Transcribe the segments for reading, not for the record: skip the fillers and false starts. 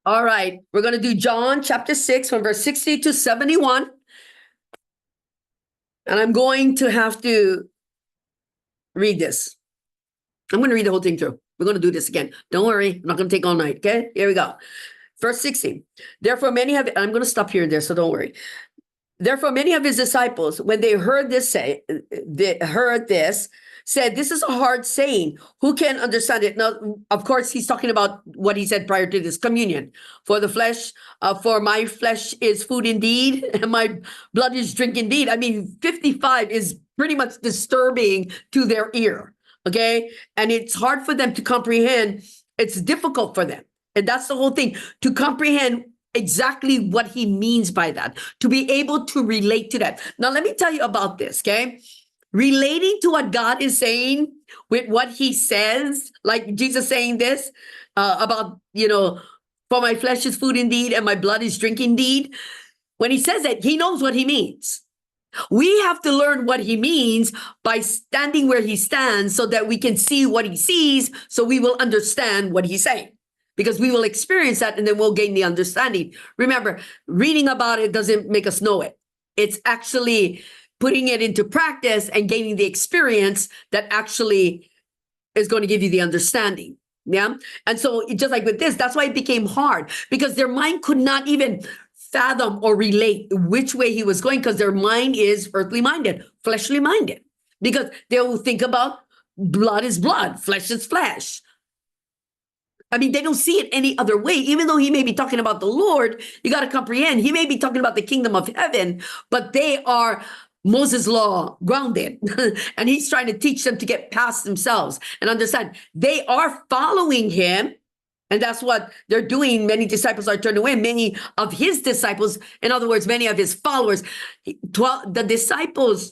All right. We're going to do John chapter 6 from verse 60 to 71. And I'm going to have to read this. I'm going to read the whole thing through. We're going to do this again. Don't worry. I'm not going to take all night. Okay. Here we go. Verse 60. Therefore, many have, I'm going to stop here and there, so don't worry. Therefore, many of his disciples, when they heard this said, this is a hard saying. Who can understand it? Now, of course, he's talking about what he said prior to this communion. For my flesh is food indeed, and my blood is drink indeed. I mean, 55 is pretty much disturbing to their ear. Okay. And it's hard for them to comprehend. It's difficult for them. And that's the whole thing, to comprehend exactly what he means by that, to be able to relate to that. Now, let me tell you about this, okay? Relating to what God is saying with what he says, like Jesus saying this about, for my flesh is food indeed and my blood is drink indeed. When he says that, he knows what he means. We have to learn what he means by standing where he stands so that we can see what he sees, so we will understand what he's saying. Because we will experience that and then we'll gain the understanding. Remember, reading about it doesn't make us know it. It's actually putting it into practice and gaining the experience that actually is going to give you the understanding. Yeah. And so just like with this, that's why it became hard, because their mind could not even fathom or relate which way he was going, because their mind is earthly minded, fleshly minded, because they will think about blood is blood, flesh is flesh. I mean, they don't see it any other way. Even though he may be talking about the Lord, you got to comprehend, he may be talking about the kingdom of heaven, but they are Moses' law grounded. And he's trying to teach them to get past themselves and understand they are following him. And that's what they're doing. Many disciples are turned away. Many of his disciples, in other words, many of his followers, the disciples,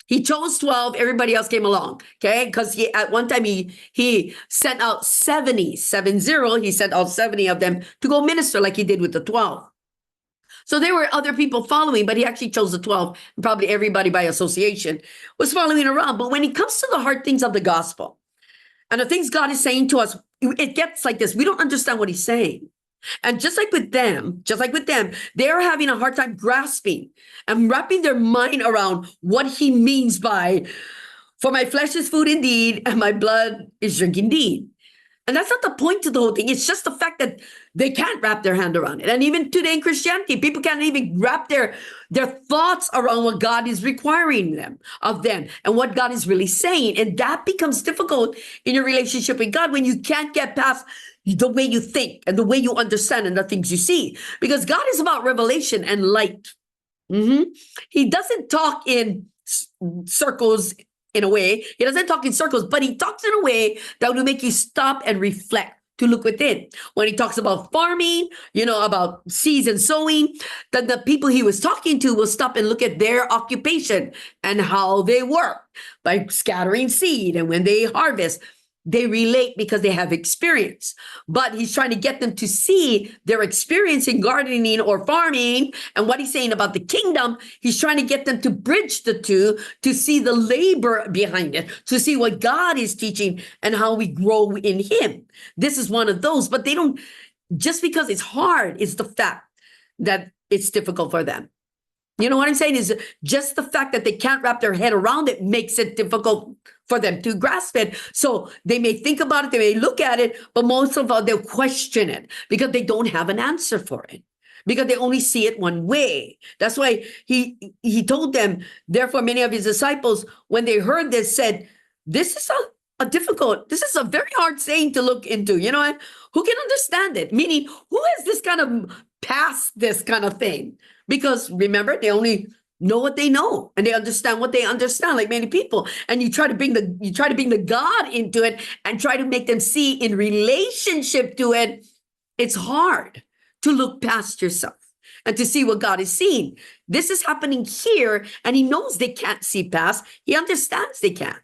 he chose 12, everybody else came along, okay? Because at one time he sent out 70, he sent out 70 of them to go minister like he did with the 12. So there were other people following, but he actually chose the 12, and probably everybody by association was following around. But when it comes to the hard things of the gospel and the things God is saying to us, it gets like this. We don't understand what he's saying. And just like with them, they're having a hard time grasping and wrapping their mind around what he means by, for my flesh is food indeed, and my blood is drink indeed. And that's not the point to the whole thing. It's just the fact that they can't wrap their hand around it. And even today in Christianity, people can't even wrap their thoughts around what God is requiring of them and what God is really saying. And that becomes difficult in your relationship with God when you can't get past the way you think and the way you understand and the things you see. Because God is about revelation and light. He doesn't talk in circles. In a way, he doesn't talk in circles, but he talks in a way that will make you stop and reflect, to look within. When he talks about farming, about seeds and sowing, then the people he was talking to will stop and look at their occupation and how they work by scattering seed. And when they harvest, they relate because they have experience. But he's trying to get them to see their experience in gardening or farming. And what he's saying about the kingdom, he's trying to get them to bridge the two, to see the labor behind it, to see what God is teaching and how we grow in him. This is one of those, but they don't, just because it's hard, it's the fact that it's difficult for them. You know what I'm saying? Is just the fact that they can't wrap their head around it makes it difficult for them to grasp it. So they may think about it, they may look at it, but most of all, they'll question it because they don't have an answer for it, because they only see it one way. That's why he told them, therefore, many of his disciples, when they heard this, said, this is this is a very hard saying to look into. You know what? Who can understand it? Meaning, who has this kind of past this kind of thing? Because remember, they only know what they know and they understand what they understand, like many people. And you try to bring the God into it and try to make them see in relationship to it. It's hard to look past yourself and to see what God is seeing. This is happening here, and he knows they can't see past. He understands they can't,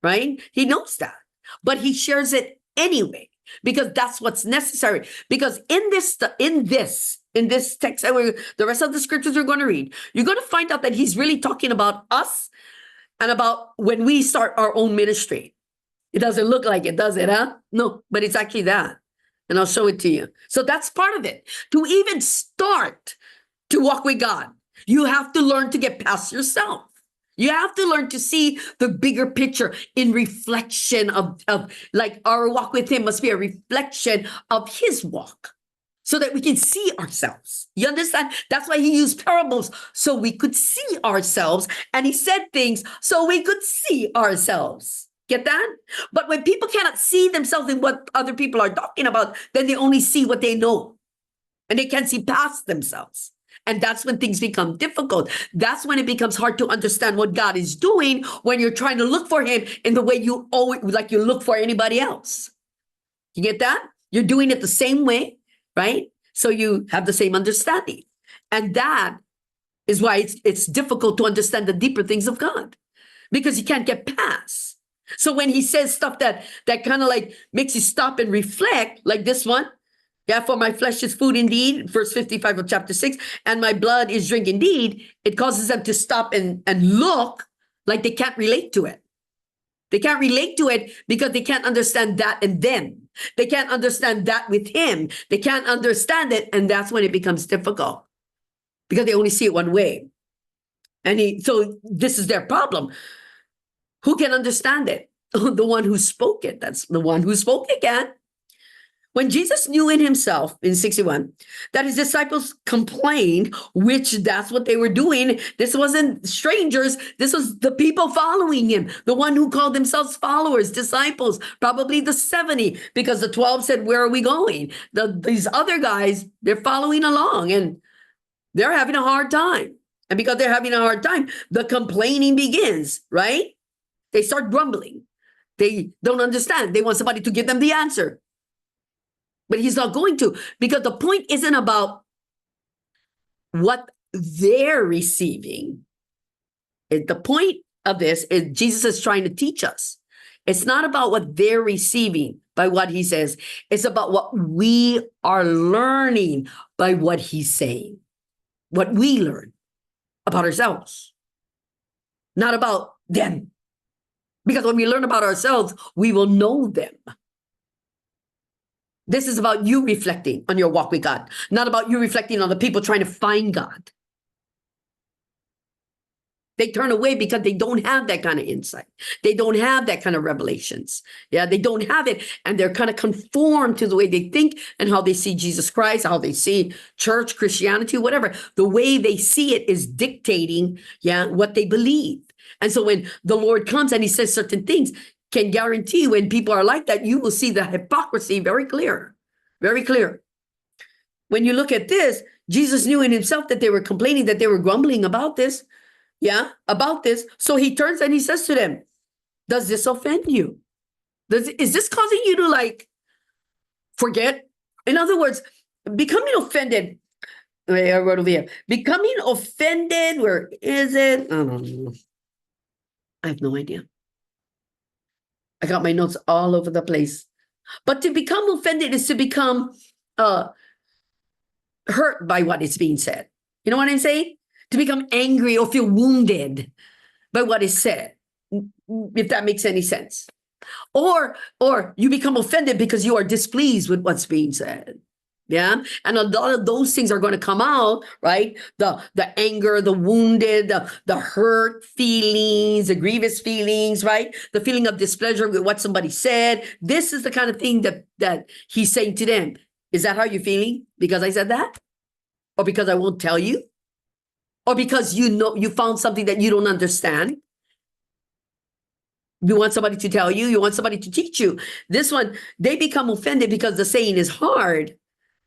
right? He knows that, but he shares it anyway, because that's what's necessary. Because in this text, and the rest of the scriptures we're going to read, you're going to find out that he's really talking about us and about when we start our own ministry. It doesn't look like it, does it, huh? No, but it's actually that. And I'll show it to you. So that's part of it. To even start to walk with God, you have to learn to get past yourself. You have to learn to see the bigger picture in reflection of like our walk with him must be a reflection of his walk so that we can see ourselves. You understand? That's why he used parables so we could see ourselves. And he said things so we could see ourselves. Get that? But when people cannot see themselves in what other people are talking about, then they only see what they know. And they can't see past themselves. And that's when things become difficult. That's when it becomes hard to understand what God is doing when you're trying to look for him in the way you always, like you look for anybody else. You get that? You're doing it the same way, right? So you have the same understanding. And that is why it's difficult to understand the deeper things of God, because you can't get past. So when he says stuff that kind of like makes you stop and reflect, like this one, yeah, for my flesh is food indeed, verse 55 of chapter 6, and my blood is drink indeed, it causes them to stop and look like they can't relate to it. They can't relate to it because they can't understand that and them. They can't understand that with him. They can't understand it, and that's when it becomes difficult because they only see it one way. And so this is their problem. Who can understand it? The one who spoke it. That's the one who spoke it can. When Jesus knew in himself, in 61, that his disciples complained, which that's what they were doing. This wasn't strangers. This was the people following him, the one who called themselves followers, disciples, probably the 70, because the 12 said, where are we going? These other guys, they're following along and they're having a hard time. And because they're having a hard time, the complaining begins, right? They start grumbling. They don't understand. They want somebody to give them the answer. But he's not going to, because the point isn't about what they're receiving. The point of this is Jesus is trying to teach us. It's not about what they're receiving by what he says. It's about what we are learning by what he's saying, what we learn about ourselves, not about them. Because when we learn about ourselves, we will know them. This is about you reflecting on your walk with God, not about you reflecting on the people trying to find God. They turn away because they don't have that kind of insight. They don't have that kind of revelations. Yeah, they don't have it. And they're kind of conformed to the way they think and how they see Jesus Christ, how they see church, Christianity, whatever. The way they see it is dictating, what they believe. And so when the Lord comes and he says certain things, can guarantee when people are like that, you will see the hypocrisy very clear, very clear. When you look at this, Jesus knew in himself that they were complaining, that they were grumbling about this, about this. So he turns and he says to them, does this offend you? Is this causing you to forget? In other words, becoming offended. I wrote over here. Becoming offended, where is it? I don't know. I have no idea. I got my notes all over the place. But to become offended is to become hurt by what is being said. You know what I'm saying? To become angry or feel wounded by what is said, if that makes any sense. Or you become offended because you are displeased with what's being said. Yeah. And a lot of those things are going to come out, right? The anger, the wounded, the hurt feelings, the grievous feelings, right? The feeling of displeasure with what somebody said. This is the kind of thing that he's saying to them. Is that how you're feeling? Because I said that? Or because I won't tell you? Or because you found something that you don't understand? You want somebody to tell you? You want somebody to teach you? This one, they become offended because the saying is hard.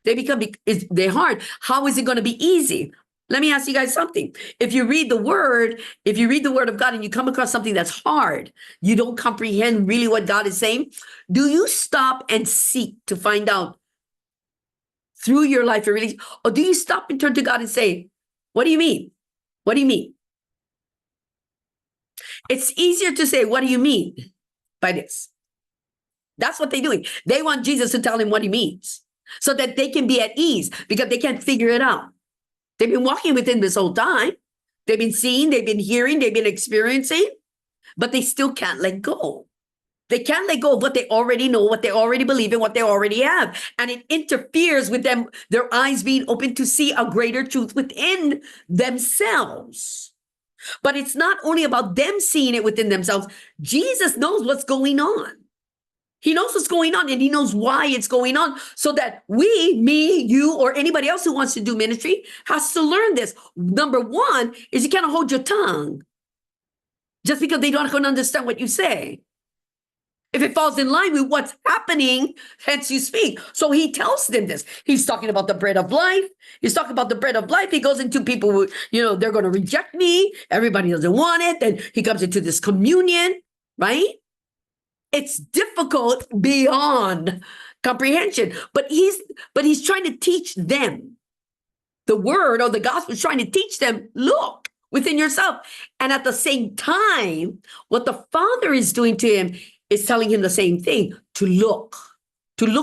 They're hard. How is it going to be easy? Let me ask you guys something. If you read the word of God and you come across something that's hard, you don't comprehend really what God is saying, do you stop and seek to find out through your life, or do you stop and turn to God and say, what do you mean? What do you mean? It's easier to say, what do you mean by this? That's what they're doing. They want Jesus to tell them what he means so that they can be at ease because they can't figure it out. They've been walking with him this whole time. They've been seeing, they've been hearing, they've been experiencing, but they still can't let go. They can't let go of what they already know, what they already believe, and what they already have. And it interferes with them, their eyes being open to see a greater truth within themselves. But it's not only about them seeing it within themselves. Jesus knows what's going on. He knows what's going on, and he knows why it's going on, so that we, me, you, or anybody else who wants to do ministry has to learn this. Number one is you cannot hold your tongue just because they don't understand what you say. If it falls in line with what's happening, hence you speak. So he tells them this. He's talking about the bread of life. He's talking about the bread of life. He goes into people who, they're going to reject me. Everybody doesn't want it. Then he comes into this communion, right? It's difficult beyond comprehension, but he's trying to teach them. The word or the gospel is trying to teach them, look within yourself. And at the same time, what the Father is doing to him is telling him the same thing, to look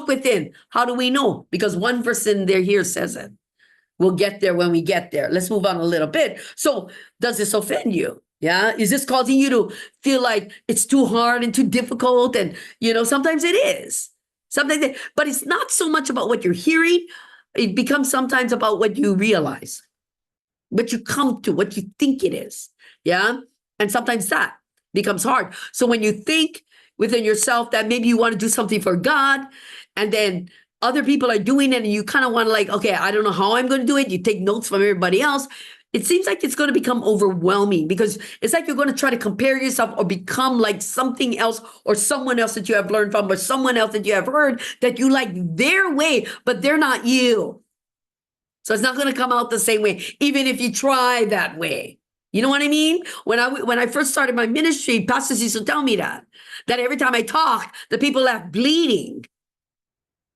within. How do we know? Because one verse in there here says it. We'll get there when we get there. Let's move on a little bit. So does this offend you? Yeah. Is this causing you to feel like it's too hard and too difficult? And, sometimes it is. But it's not so much about what you're hearing. It becomes sometimes about what you realize, what you come to, what you think it is. Yeah. And sometimes that becomes hard. So when you think within yourself that maybe you want to do something for God, and then other people are doing it, and you kind of want to okay, I don't know how I'm going to do it. You take notes from everybody else. It seems like it's going to become overwhelming, because it's like you're going to try to compare yourself or become like something else or someone else that you have learned from, or someone else that you have heard that you like their way, but they're not you. So it's not going to come out the same way, even if you try that way. You know what I mean? When I first started my ministry, pastors used to tell me that every time I talked, the people left bleeding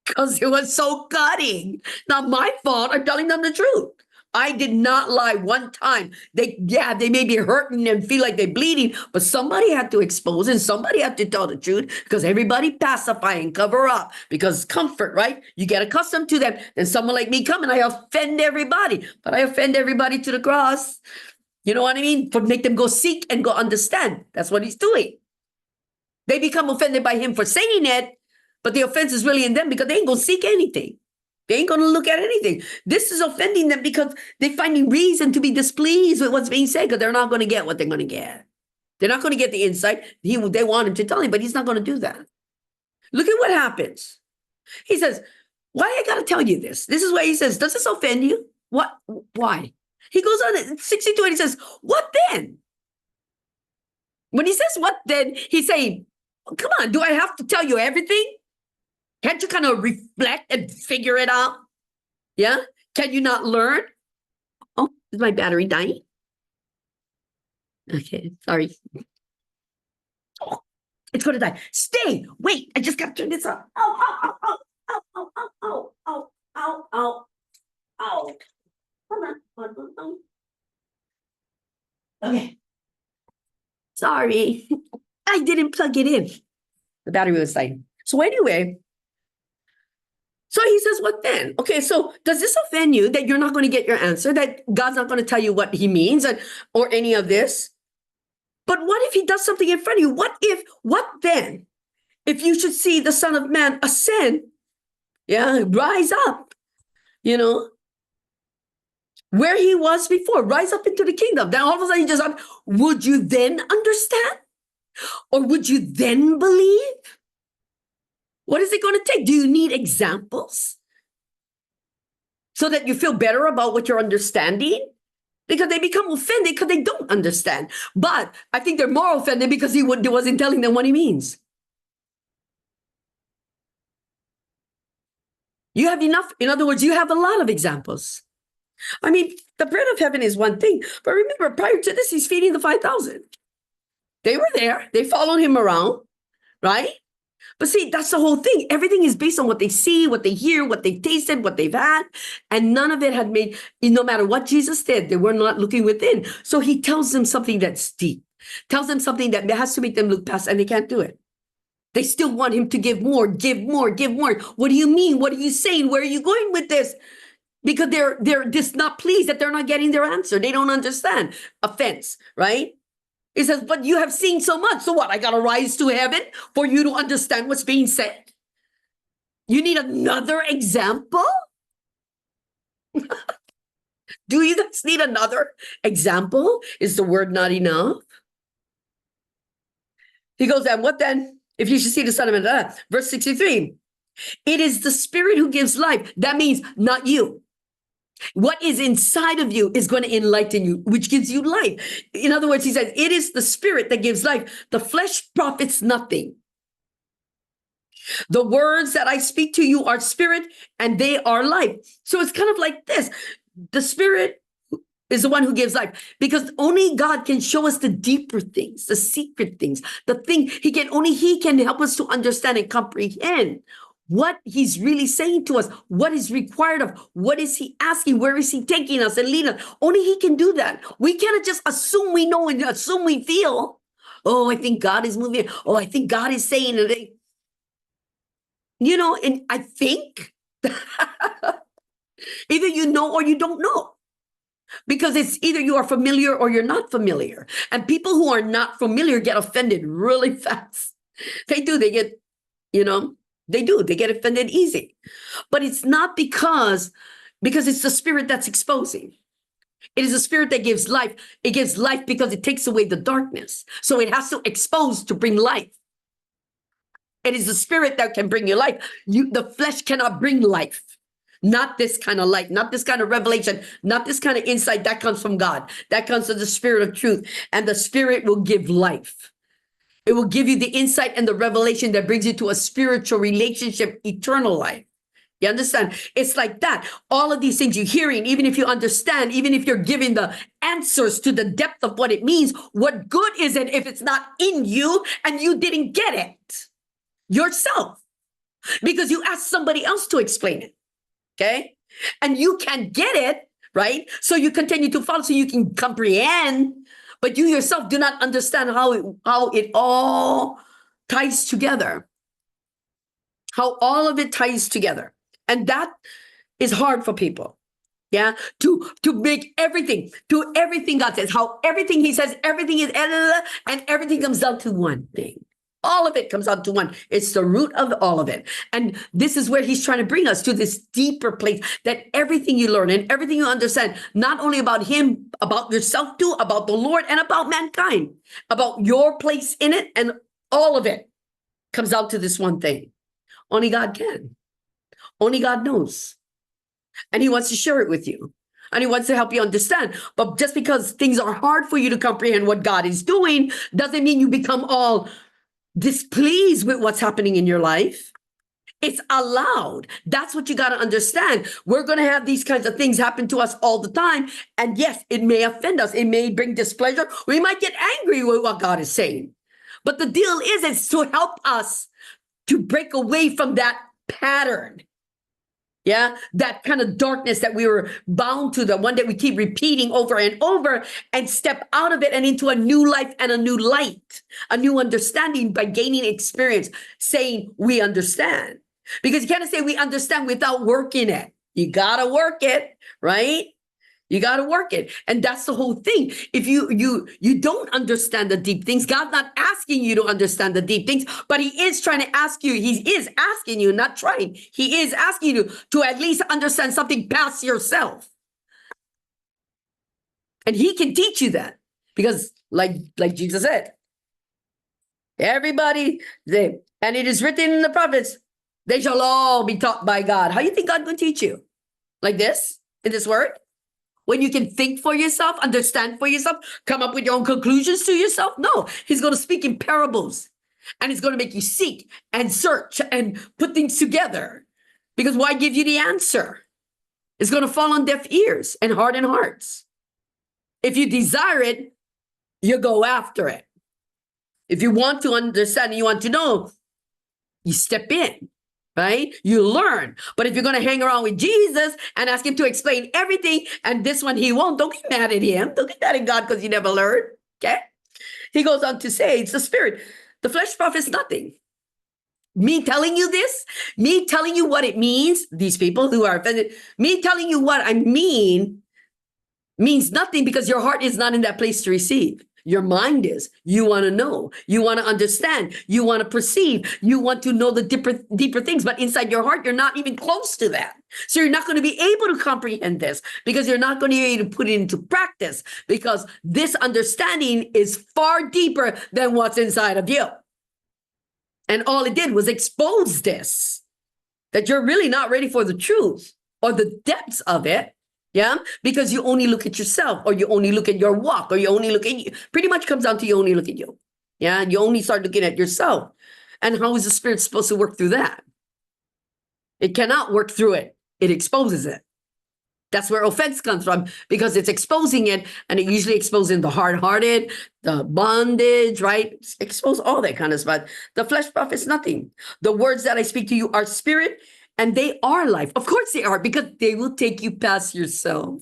because it was so cutting. Not my fault. I'm telling them the truth. I did not lie one time. They may be hurting and feel like they're bleeding, but somebody had to expose and somebody had to tell the truth, because everybody pacify and cover up because comfort, right? You get accustomed to them. Then someone like me come and I offend everybody, but I offend everybody to the cross. You know what I mean? For make them go seek and go understand. That's what he's doing. They become offended by him for saying it, but the offense is really in them because they ain't going to seek anything. They ain't going to look at anything. This is offending them because they're finding reason to be displeased with what's being said, because they're not going to get what they're going to get. They're not going to get the insight. They want him to tell him, but he's not going to do that. Look at what happens. He says, why I got to tell you this? This is why he says, does this offend you? What? Why? He goes on at 62 and he says, what then? When he says what then, he's saying, come on, do I have to tell you everything? Can't you kind of reflect and figure it out? Yeah? Can you not learn? Oh, is my battery dying? Okay, sorry. Oh, it's going to die. Stay. Wait, I just got to turn this off. Ow, ow, ow, ow, ow, ow, ow, ow, ow, ow. Hold on. Okay. Sorry. I didn't plug it in. The battery was dying. So anyway, so he says, what then? Okay, so does this offend you that you're not going to get your answer, that God's not going to tell you what he means or any of this? But what if he does something in front of you? What then? If you should see the Son of Man ascend, rise up, where he was before, rise up into the kingdom. Then all of a sudden you just, would you then understand? Or would you then believe? What is it going to take? Do you need examples so that you feel better about what you're understanding? Because they become offended because they don't understand. But I think they're more offended because he wasn't telling them what he means. You have enough. In other words, you have a lot of examples. I mean, the bread of heaven is one thing. But remember, prior to this, he's feeding the 5,000. They were there. They followed him around, right? But see, that's the whole thing. Everything is based on what they see, what they hear, what they've tasted, what they've had. And none of it had made, no matter what Jesus did, they were not looking within. So he tells them something that's deep, tells them something that has to make them look past, and they can't do it. They still want him to give more, give more, give more. What do you mean? What are you saying? Where are you going with this? Because they're just not pleased that they're not getting their answer. They don't understand. Offense, right? It says, but you have seen so much. So what? I got to rise to heaven for you to understand what's being said. You need another example? Do you guys need another example? Is the word not enough? He goes, and what then? If you should see the Son of Man, verse 63, it is the Spirit who gives life. That means not you. What is inside of you is going to enlighten you, which gives you life. In other words, he says, it is the Spirit that gives life. The flesh profits nothing. The words that I speak to you are spirit and they are life. So it's kind of like this. The Spirit is the one who gives life, because only God can show us the deeper things, the secret things, the thing only he can help us to understand and comprehend what he's really saying to us, what is required of, what is he asking, where is he taking us and leading us. Only he can do that. We cannot just assume we know and assume we feel. Oh, I think God is moving. Oh, I think God is saying it. You know, and I think either you know or you don't know. Because it's either you are familiar or you're not familiar. And people who are not familiar get offended really fast. They do. They get, they get offended easy. But it's not because it's the Spirit that's exposing. It is a Spirit that gives life. It gives life because it takes away the darkness. So it has to expose to bring life. It is the Spirit that can bring you life. The flesh cannot bring life. Not this kind of light, not this kind of revelation, not this kind of insight. That comes from God. That comes from the Spirit of truth. And the Spirit will give life. It will give you the insight and the revelation that brings you to a spiritual relationship, eternal life. You understand? It's like that. All of these things you're hearing, even if you understand, even if you're giving the answers to the depth of what it means, what good is it if it's not in you and you didn't get it yourself? Because you asked somebody else to explain it. Okay. And you can get it, right? So you continue to follow so you can comprehend, but you yourself do not understand how it all ties together, how all of it ties together. And that is hard for people. Yeah. To make everything God says, how everything he says, everything is, and everything comes down to one thing. All of it comes out to one. It's the root of all of it. And this is where he's trying to bring us to this deeper place, that everything you learn and everything you understand, not only about him, about yourself too, about the Lord and about mankind, about your place in it, and all of it comes out to this one thing. Only God can. Only God knows. And he wants to share it with you. And he wants to help you understand. But just because things are hard for you to comprehend what God is doing, doesn't mean you become all displeased with what's happening in your life. It's allowed. That's what you got to understand. We're going to have these kinds of things happen to us all the time. And yes, it may offend us. It may bring displeasure. We might get angry with what God is saying. But the deal is, it's to help us to break away from that pattern. Yeah, that kind of darkness that we were bound to, the one that we keep repeating over and over, and step out of it and into a new life and a new light, a new understanding by gaining experience, saying we understand. Because you can't say we understand without working it. You got to work it, right? You got to work it. And that's the whole thing. If you don't understand the deep things, God's not asking you to understand the deep things, but he is trying to ask you. He is asking you, not trying. He is asking you to at least understand something past yourself. And he can teach you that, because like Jesus said, everybody, and it is written in the prophets, they shall all be taught by God. How do you think God will teach you? Like this, in this word? When you can think for yourself, understand for yourself, come up with your own conclusions to yourself? No, he's going to speak in parables, and he's going to make you seek and search and put things together. Because why give you the answer? It's going to fall on deaf ears and hardened hearts. If you desire it, you go after it. If you want to understand and you want to know, you step in. Right? You learn. But if you're going to hang around with Jesus and ask him to explain everything, and this one he won't, don't get mad at him. Don't get mad at God because you never learned. Okay? He goes on to say, it's the Spirit. The flesh profits nothing. Me telling you this, me telling you what it means, these people who are offended, me telling you what I mean means nothing, because your heart is not in that place to receive. Your mind is. You want to know. You want to understand. You want to perceive. You want to know the deeper things. But inside your heart, you're not even close to that. So you're not going to be able to comprehend this because you're not going to be able to put it into practice because this understanding is far deeper than what's inside of you. And all it did was expose this, that you're really not ready for the truth or the depths of it. Yeah, because you only look at yourself, or you only look at your walk, or you only look at you. Pretty much comes down to you only look at you. Yeah, you only start looking at yourself. And how is the Spirit supposed to work through that? It cannot work through it. It exposes it. That's where offense comes from, because it's exposing it, and it usually exposes the hard-hearted, the bondage, right? Expose all that kind of stuff. The flesh profits nothing. The words that I speak to you are spirit, and they are life. Of course they are, because they will take you past yourself.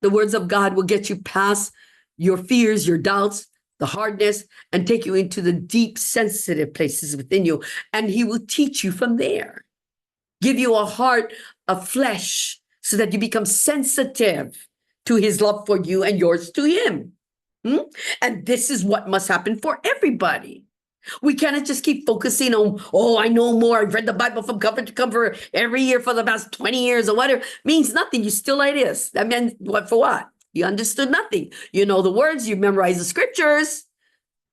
The words of God will get you past your fears, your doubts, the hardness, and take you into the deep, sensitive places within you. And he will teach you from there. Give you a heart of flesh so that you become sensitive to his love for you and yours to him. And this is what must happen for everybody. We cannot just keep focusing on, oh, I know more. I've read the Bible from cover to cover every year for the past 20 years or whatever. Means nothing. You still like this. That meant what for what? You understood nothing. You know the words, you memorize the scriptures.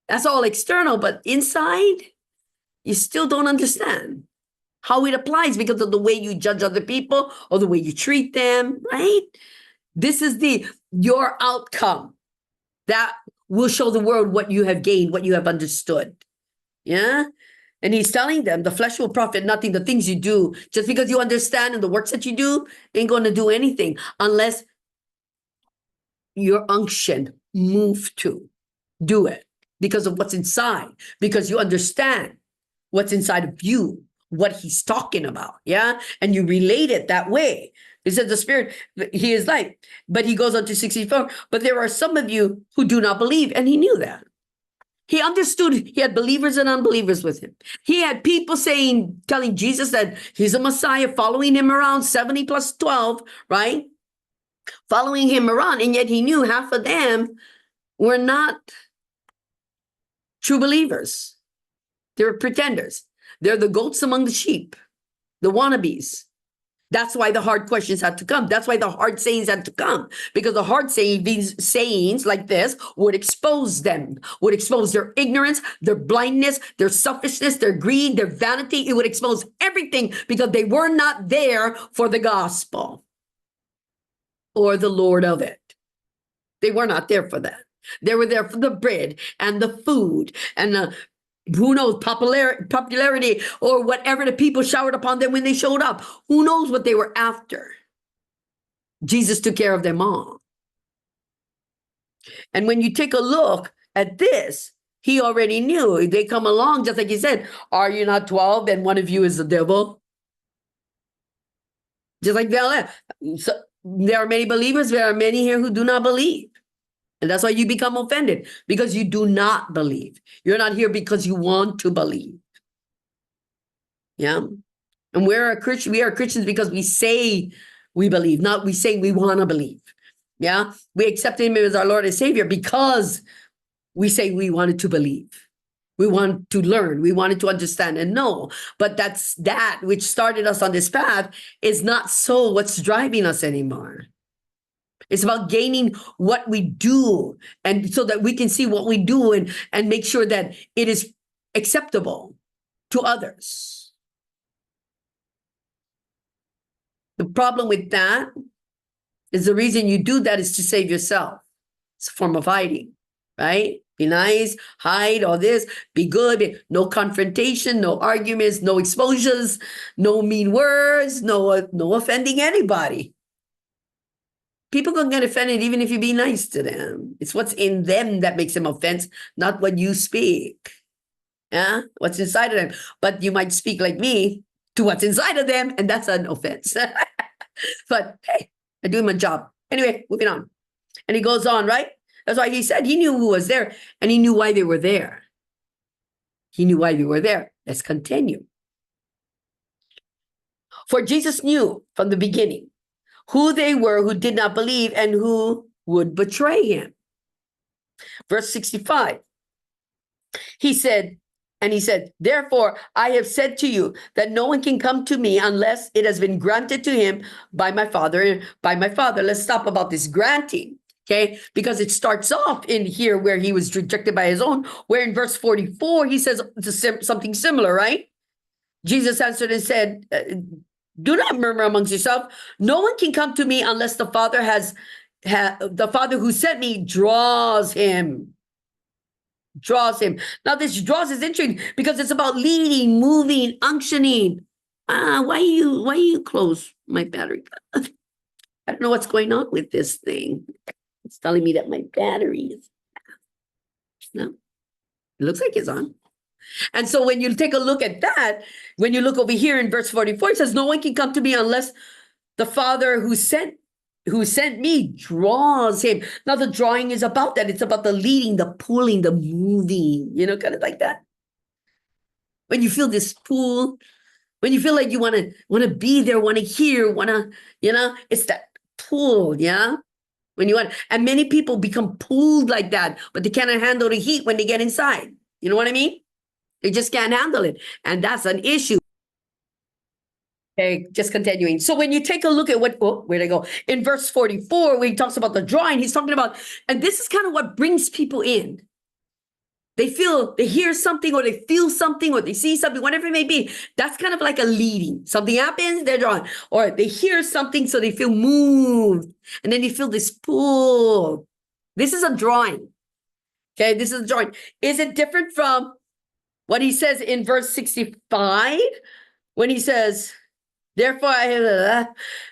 That's all external, but inside, you still don't understand how it applies because of the way you judge other people or the way you treat them, right? This is your outcome that will show the world what you have gained, what you have understood. Yeah. And he's telling them the flesh will profit nothing. The things you do, just because you understand and the works that you do ain't going to do anything unless your unction move to do it because of what's inside, because you understand what's inside of you, what he's talking about. Yeah. And you relate it that way. He said the Spirit, he is life. But he goes on to 64. But there are some of you who do not believe. And he knew that. He understood he had believers and unbelievers with him. He had people telling Jesus that he's a Messiah, following him around, 70 plus 12, right? Following him around. And yet he knew half of them were not true believers. They were pretenders. They're the goats among the sheep, the wannabes. That's why the hard questions had to come. That's why the hard sayings had to come. Because the hard sayings like this would expose them, would expose their ignorance, their blindness, their selfishness, their greed, their vanity. It would expose everything because they were not there for the gospel or the Lord of it. They were not there for that. They were there for the bread and the food and the who knows, popularity or whatever the people showered upon them when they showed up. Who knows what they were after? Jesus took care of them all. And when you take a look at this, he already knew. They come along, just like he said, are you not 12 and one of you is the devil? Just like so there are many believers, there are many here who do not believe. And that's why you become offended, because you do not believe. You're not here because you want to believe. Yeah. And we are Christians because we say we believe, not we say we want to believe. Yeah. We accept him as our Lord and Savior because we say we wanted to believe. We want to learn. We wanted to understand and know. But that which started us on this path is not so what's driving us anymore. It's about gaining what we do, and so that we can see what we do and make sure that it is acceptable to others. The problem with that is the reason you do that is to save yourself. It's a form of hiding, right? Be nice, hide all this, be good, no confrontation, no arguments, no exposures, no mean words, no offending anybody. People can get offended even if you be nice to them. It's what's in them that makes them offense, not what you speak. Yeah, what's inside of them. But you might speak like me to what's inside of them, and that's an offense. But hey, I'm doing my job. Anyway, moving on. And he goes on, right? That's why he said he knew who was there, and he knew why they were there. He knew why they were there. Let's continue. For Jesus knew from the beginning who they were who did not believe and who would betray him. Verse 65. He said, therefore, I have said to you that no one can come to me unless it has been granted to him by my Father. Let's stop about this granting, okay? Because it starts off in here where he was rejected by his own, where in verse 44, he says something similar, right? Jesus answered and said, do not murmur amongst yourself. No one can come to me unless the Father the Father who sent me draws him. Now this draws is interesting because it's about leading, moving, unctioning. Why you close my battery? I don't know what's going on with this thing. It's telling me that my battery is no. It looks like it's on. And so when you take a look at that, when you look over here in verse 44, it says, no one can come to me unless the Father who sent me draws him. Now the drawing is about that. It's about the leading, the pulling, the moving, kind of like that. When you feel this pull, when you feel like you want to be there, want to hear, it's that pull, yeah? And many people become pulled like that, but they cannot handle the heat when they get inside. You know what I mean? They just can't handle it. And that's an issue. Okay, just continuing. So when you take a look at where'd I go? In verse 44, where he talks about the drawing, he's talking about, and this is kind of what brings people in. They hear something, or they feel something, or they see something, whatever it may be. That's kind of like a leading. Something happens, they're drawn. Or they hear something, so they feel moved. And then they feel this pull. This is a drawing. Okay, this is a drawing. Is it different from what he says in verse 65? When he says, therefore,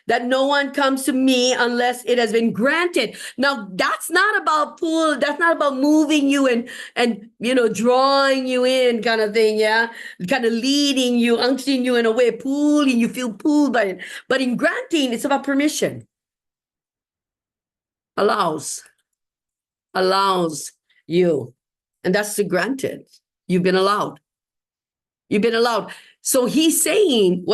that no one comes to me unless it has been granted. Now, that's not about pull. That's not about moving you and drawing you in kind of thing, yeah? Kind of leading you, unctioning you in a way, pulling you, feel pulled by it. But in granting, it's about permission. Allows you. And that's the granted. You've been allowed. So what he's saying,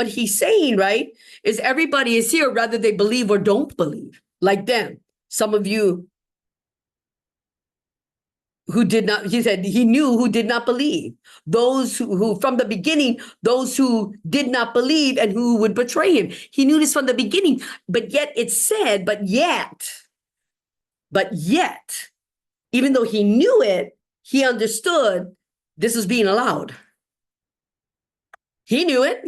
right, is everybody is here, whether they believe or don't believe, like them. Some of you who did not, he said he knew who did not believe. Those who from the beginning, those who did not believe and who would betray him. He knew this from the beginning, but yet it said, but yet, even though he knew it, he understood this was being allowed. He knew it.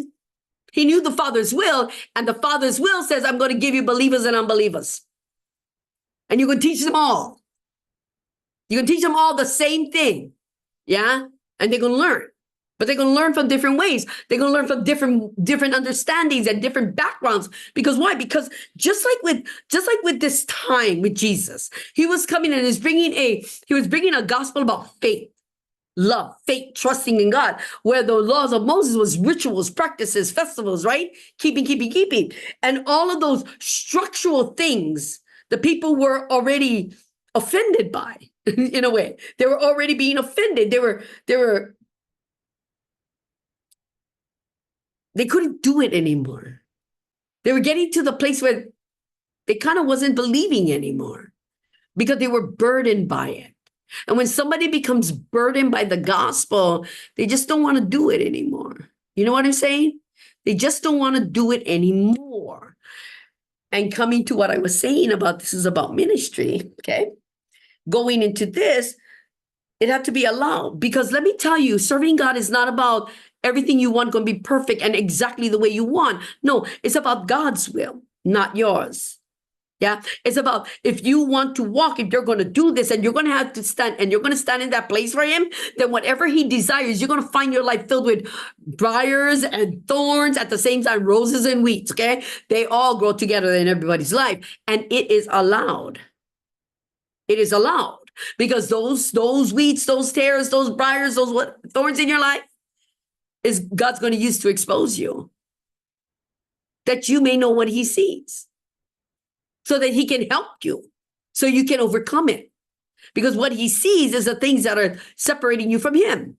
He knew the Father's will, and the Father's will says, I'm going to give you believers and unbelievers. And you can teach them all. You can teach them all the same thing. Yeah? And they're going to learn. But they're going to learn from different ways. They're going to learn from different understandings and different backgrounds. Because why? Because just like with this time with Jesus, he was coming and he was bringing a gospel about faith. Love, faith, trusting in God, where the laws of Moses was rituals, practices, festivals, right? Keeping. And all of those structural things, the people were already offended by, in a way. They were already being offended. They couldn't do it anymore. They were getting to the place where they kind of wasn't believing anymore because they were burdened by it. And when somebody becomes burdened by the gospel, they just don't want to do it anymore. You know what I'm saying? They just don't want to do it anymore. And coming to what I was saying about this is about ministry, okay? Going into this, it had to be allowed. Because let me tell you, serving God is not about everything you want going to be perfect and exactly the way you want. No, it's about God's will, not yours. Yeah, it's about if you want to walk, if you're going to do this and you're going to have to stand and you're going to stand in that place for him, then whatever he desires, you're going to find your life filled with briars and thorns at the same time, roses and weeds. Okay, they all grow together in everybody's life, and it is allowed. It is allowed because those weeds, those tares, those briars, those thorns in your life is God's going to use to expose you, that you may know what he sees. So that he can help you, so you can overcome it. Because what he sees is the things that are separating you from him.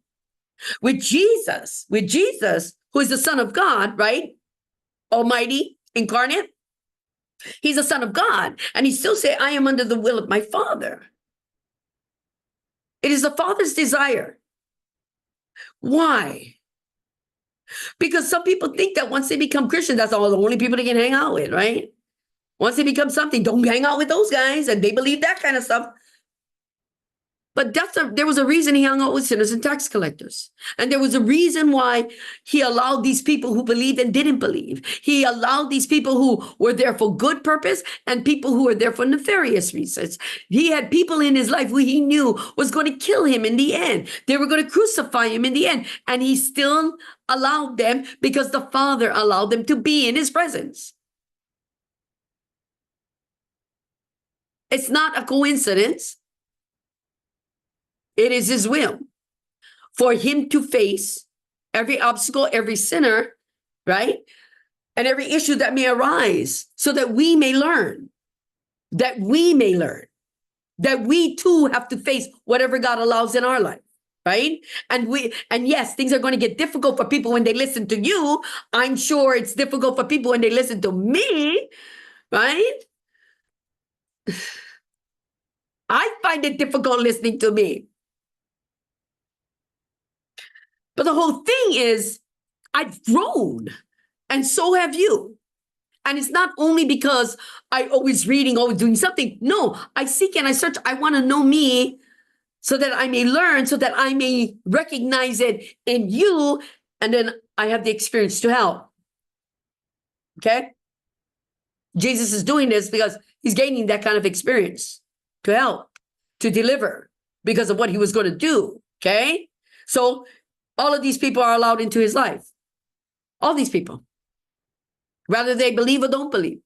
With Jesus, who is the Son of God, right? Almighty, incarnate. He's the Son of God. And he still say, I am under the will of my Father. It is the Father's desire. Why? Because some people think that once they become Christian, that's all the only people they can hang out with, right? Once they become something, don't hang out with those guys, and they believe that kind of stuff. But there was a reason he hung out with sinners and tax collectors. And there was a reason why he allowed these people who believed and didn't believe. He allowed these people who were there for good purpose and people who were there for nefarious reasons. He had people in his life who he knew was going to kill him in the end. They were going to crucify him in the end. And he still allowed them because the Father allowed them to be in his presence. It's not a coincidence. It is his will for him to face every obstacle, every sinner, right? And every issue that may arise so that we may learn, that we too have to face whatever God allows in our life, right? And yes, things are going to get difficult for people when they listen to you. I'm sure it's difficult for people when they listen to me, right? I find it difficult listening to me. But the whole thing is, I've grown, and so have you. And it's not only because I always reading, always doing something. No, I seek and I search. I want to know me so that I may learn, so that I may recognize it in you, and then I have the experience to help. Okay? Jesus is doing this because he's gaining that kind of experience to help, to deliver, because of what he was going to do. Okay? So all of these people are allowed into his life. All these people. Whether they believe or don't believe.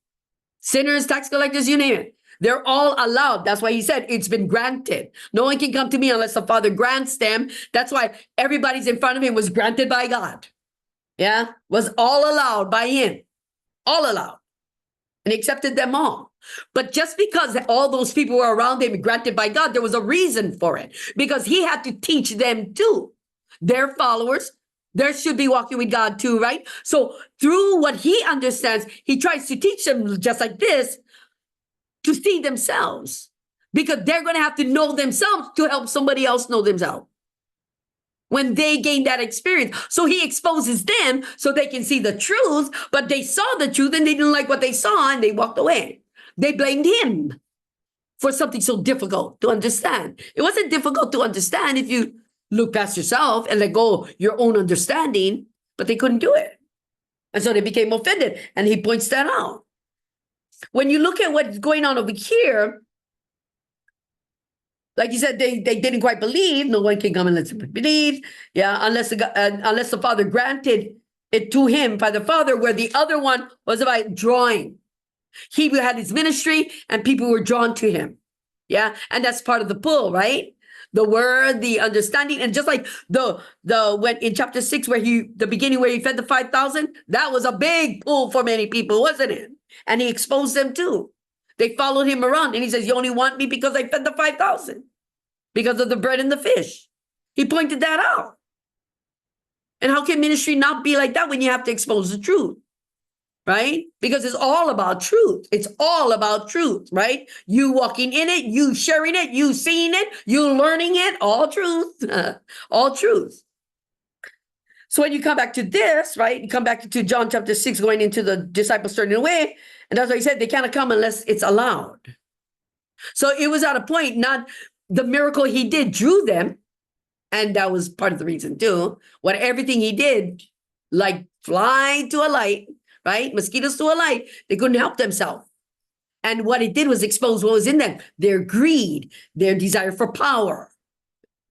Sinners, tax collectors, you name it. They're all allowed. That's why he said it's been granted. No one can come to me unless the Father grants them. That's why everybody's in front of him was granted by God. Yeah? Was all allowed by him. All allowed. And he accepted them all. But just because all those people were around him granted by God, there was a reason for it. Because he had to teach them too. Their followers, they should be walking with God too, right? So through what he understands, he tries to teach them just like this to see themselves, because they're going to have to know themselves to help somebody else know themselves when they gain that experience. So he exposes them so they can see the truth, but they saw the truth and they didn't like what they saw and they walked away. They blamed him for something so difficult to understand. It wasn't difficult to understand if you look past yourself and let go your own understanding, but they couldn't do it. And so they became offended, and he points that out. When you look at what's going on over here, like you said, they didn't quite believe. No one can come unless they believe. Yeah, unless the Father granted it to him by the Father, where the other one was about drawing. He had his ministry and people were drawn to him. Yeah, and that's part of the pull, right? The word, the understanding, and just like the when in chapter 6 where the beginning where he fed the 5,000, that was a big pull for many people, wasn't it? And he exposed them too. They followed him around, and he says, "You only want me because I fed the 5,000, because of the bread and the fish." He pointed that out. And how can ministry not be like that when you have to expose the truth? Right? Because it's all about truth. It's all about truth, right? You walking in it, you sharing it, you seeing it, you learning it, all truth, all truth. So when you come back to this, right, you come back to John chapter 6, going into the disciples turning away, and that's why he said they cannot come unless it's allowed. So it was at a point, not the miracle he did drew them, and that was part of the reason too. Everything he did, like fly to a light, right? Mosquitoes to a light. They couldn't help themselves. And what it did was expose what was in them, their greed, their desire for power.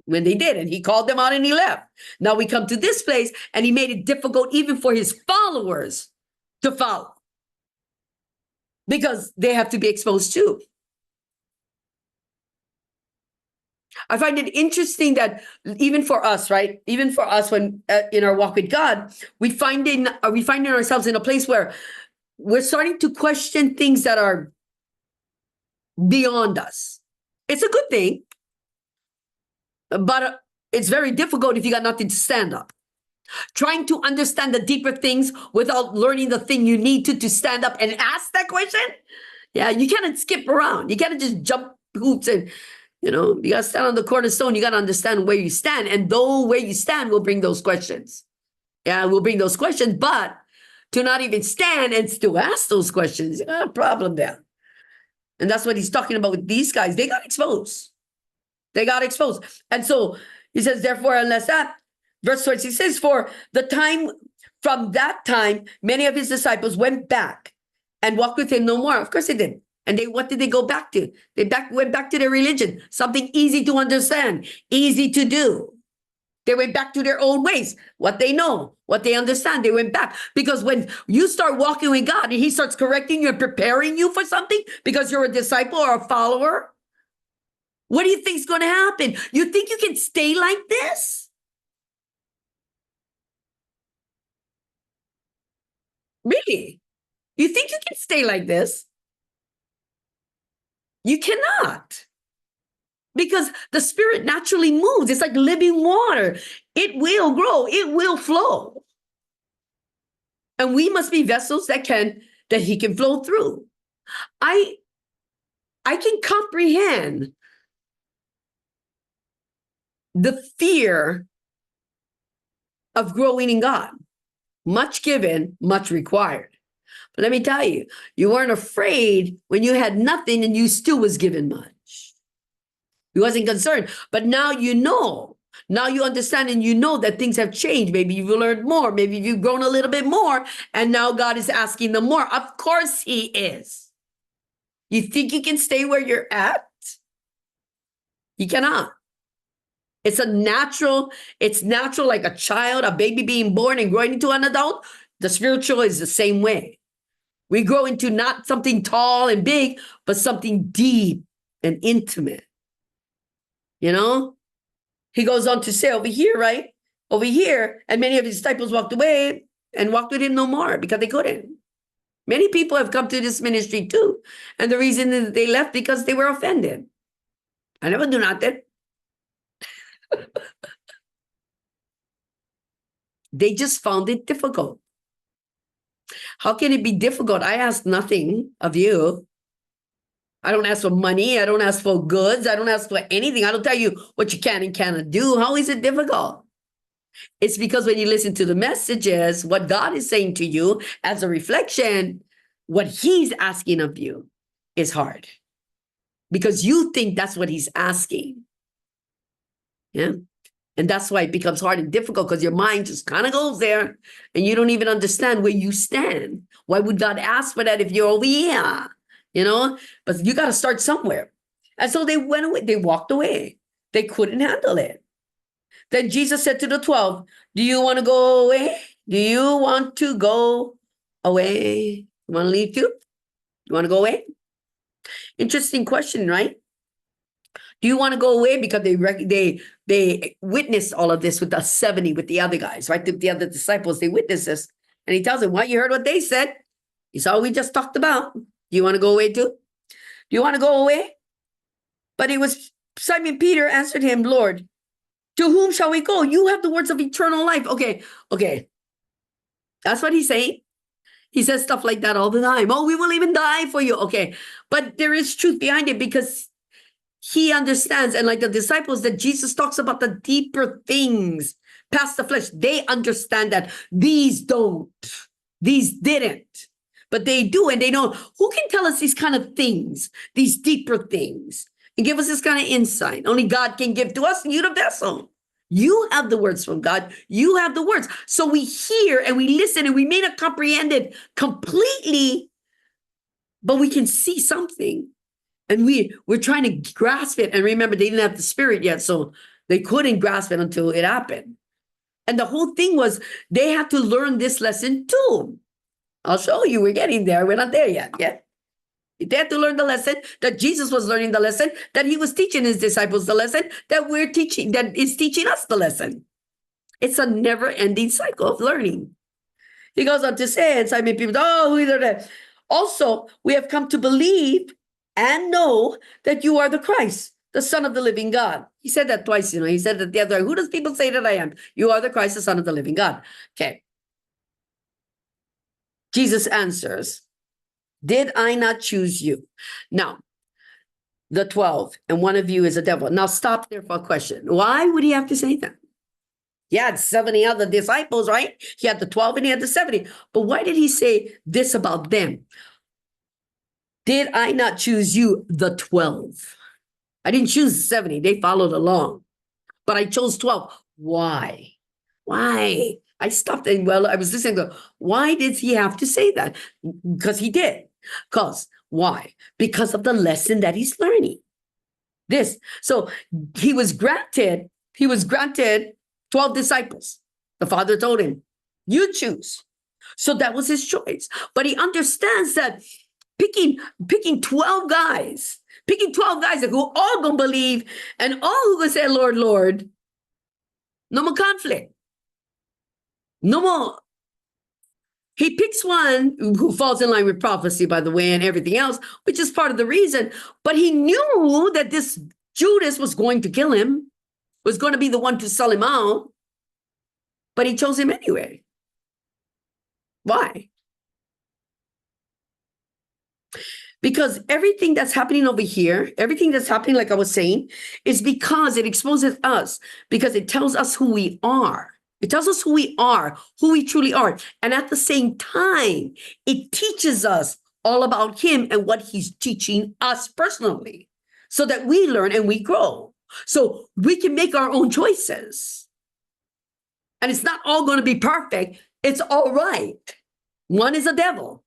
When they did, and he called them out and he left. Now we come to this place, and he made it difficult even for his followers to follow, because they have to be exposed too. I find it interesting that even for us, right? Even for us, when in our walk with God, we find ourselves in a place where we're starting to question things that are beyond us. It's a good thing, but it's very difficult if you got nothing to stand up. Trying to understand the deeper things without learning the thing you need to stand up and ask that question. Yeah, you cannot skip around. You cannot just jump hoops and You know, you got to stand on the cornerstone. You got to understand where you stand. And though where you stand will bring those questions. Yeah, we'll bring those questions. But to not even stand and still ask those questions, you got a problem there. And that's what he's talking about with these guys. They got exposed. They got exposed. And so he says, therefore, unless that, verse 26 says, for the time, from that time, many of his disciples went back and walked with him no more. Of course they did. And what did they go back to? They went back to their religion, something easy to understand, easy to do. They went back to their old ways, what they know, what they understand. They went back. Because when you start walking with God and he starts correcting you and preparing you for something because you're a disciple or a follower, what do you think is going to happen? You think you can stay like this? Really? You think you can stay like this? You cannot. Because the Spirit naturally moves. It's like living water. It will grow. It will flow. And we must be vessels that he can flow through. I can comprehend the fear of growing in God. Much given, much required. But let me tell you, you weren't afraid when you had nothing and you still was given much. You wasn't concerned. But now you know. Now you understand and you know that things have changed. Maybe you've learned more. Maybe you've grown a little bit more. And now God is asking them more. Of course he is. You think you can stay where you're at? You cannot. It's natural like a child, a baby being born and growing into an adult. The spiritual is the same way. We grow into not something tall and big, but something deep and intimate. You know? He goes on to say over here, right? Over here, and many of his disciples walked away and walked with him no more because they couldn't. Many people have come to this ministry too. And the reason that they left because they were offended. I never do nothing. They just found it difficult. How can it be difficult? I ask nothing of you. I don't ask for money. I don't ask for goods. I don't ask for anything. I don't tell you what you can and cannot do. How is it difficult? It's because when you listen to the messages, what God is saying to you as a reflection, what he's asking of you is hard. Because you think that's what he's asking. Yeah. And that's why it becomes hard and difficult because your mind just kind of goes there and you don't even understand where you stand. Why would God ask for that if you're over here? You know, but you got to start somewhere. And so they went away. They walked away. They couldn't handle it. Then Jesus said to the 12, do you want to go away? Do you want to go away? You want to leave too? You want to go away? Interesting question, right? Do you want to go away? Because they witnessed all of this with the 70, with the other guys, right? The other disciples, they witnessed this. And he tells them, well, you heard what they said. You saw what we just talked about. Do you want to go away too? Do you want to go away? But it was Simon Peter answered him, Lord, to whom shall we go? You have the words of eternal life. Okay. That's what he's saying. He says stuff like that all the time. Oh, we will even die for you. Okay. But there is truth behind it because he understands, and like the disciples, that Jesus talks about the deeper things past the flesh. They understand that these don't, these didn't, but they do, and they know. Who can tell us these kind of things, these deeper things, and give us this kind of insight? Only God can give to us, and you the vessel. You have the words from God. You have the words. So we hear and we listen, and we may not comprehend it completely, but we can see something. And we're trying to grasp it. And remember, they didn't have the Spirit yet, so they couldn't grasp it until it happened. And the whole thing was they had to learn this lesson too. I'll show you. We're getting there. We're not there yet. Yeah. They had to learn the lesson that Jesus was learning, the lesson that he was teaching his disciples, the lesson that we're teaching, that is teaching us the lesson. It's a never-ending cycle of learning. He goes on to say, and Simon Peter, also, we have come to believe and know that you are the Christ, the Son of the living God. He said that twice, he said that the other, who does people say that I am? You are the Christ, the Son of the living God. Okay. Jesus answers, did I not choose you? Now, the 12, and one of you is a devil. Now stop there for a question. Why would he have to say that? He had 70 other disciples, right? He had the 12 and he had the 70. But why did he say this about them? Did I not choose you, the 12? I didn't choose the 70. They followed along. But I chose 12. Why? Why? I stopped and I was listening to, why did he have to say that? Because he did. Why? Because of the lesson that he's learning. So he was granted 12 disciples. The Father told him, you choose. So that was his choice. But he understands that picking 12 guys that who all gonna believe and all who gonna say, Lord, Lord, no more conflict. No more. He picks one who falls in line with prophecy, by the way, and everything else, which is part of the reason. But he knew that this Judas was going to kill him, was going to be the one to sell him out. But he chose him anyway. Why? Because everything that's happening over here, everything that's happening, like I was saying, is because it exposes us, because it tells us who we are. It tells us who we are, who we truly are. And at the same time, it teaches us all about him and what he's teaching us personally, so that we learn and we grow. So we can make our own choices. And it's not all going to be perfect. It's all right. One is a devil.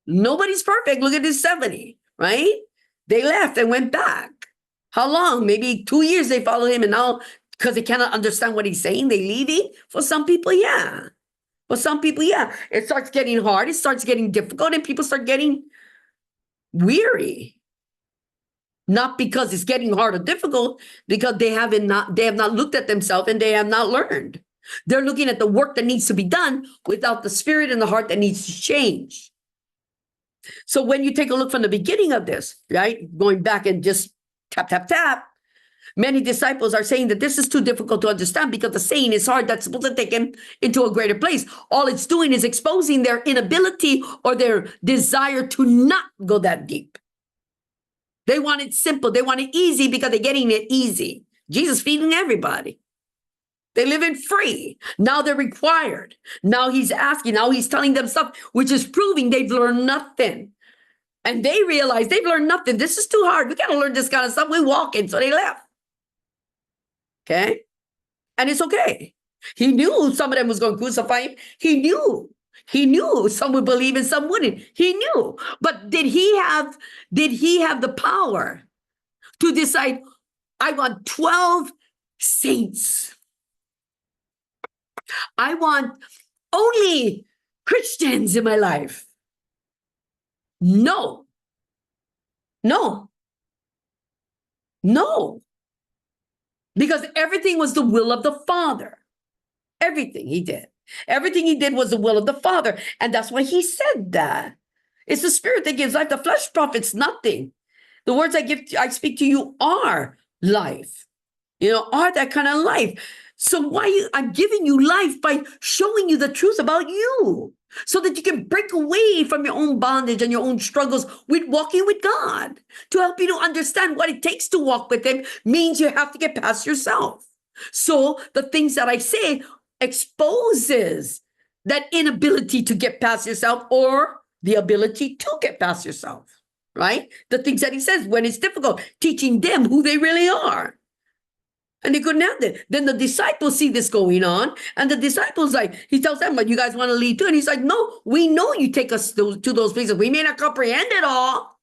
Nobody's perfect. Look at this 70, right? They left and went back. How long? Maybe 2 years they followed him, and now because they cannot understand what he's saying, they leaving? For some people, yeah. For some people, yeah. It starts getting hard. It starts getting difficult, and people start getting weary. Not because it's getting hard or difficult, because they have not looked at themselves and they have not learned. They're looking at the work that needs to be done without the spirit and the heart that needs to change. So when you take a look from the beginning of this, right, going back and just tap, tap, tap, many disciples are saying that this is too difficult to understand because the saying is hard. That's supposed to take him into a greater place. All it's doing is exposing their inability or their desire to not go that deep. They want it simple. They want it easy because they're getting it easy. Jesus feeding everybody. They live in free. Now they're required. Now he's asking. Now he's telling them stuff, which is proving they've learned nothing. And they realize they've learned nothing. This is too hard. We got to learn this kind of stuff. We walk in. So they left. Okay? And it's okay. He knew some of them was going to crucify him. He knew. He knew some would believe and some wouldn't. He knew. But did he have the power to decide, I want 12 saints? I want only Christians in my life. No. No. No. Because everything was the will of the Father. Everything he did. Everything he did was the will of the Father. And that's why he said that. It's the Spirit that gives life. The flesh profits nothing. The words I speak to you are life. Are that kind of life. So I'm giving you life by showing you the truth about you, so that you can break away from your own bondage and your own struggles with walking with God. To help you to understand what it takes to walk with him means you have to get past yourself. So the things that I say exposes that inability to get past yourself, or the ability to get past yourself, right? The things that he says when it's difficult, teaching them who they really are. And they couldn't have it. Then the disciples see this going on, and the disciples he tells them, "But you guys want to lead too?" And he's like, "No, we know you take us to those places. We may not comprehend it all,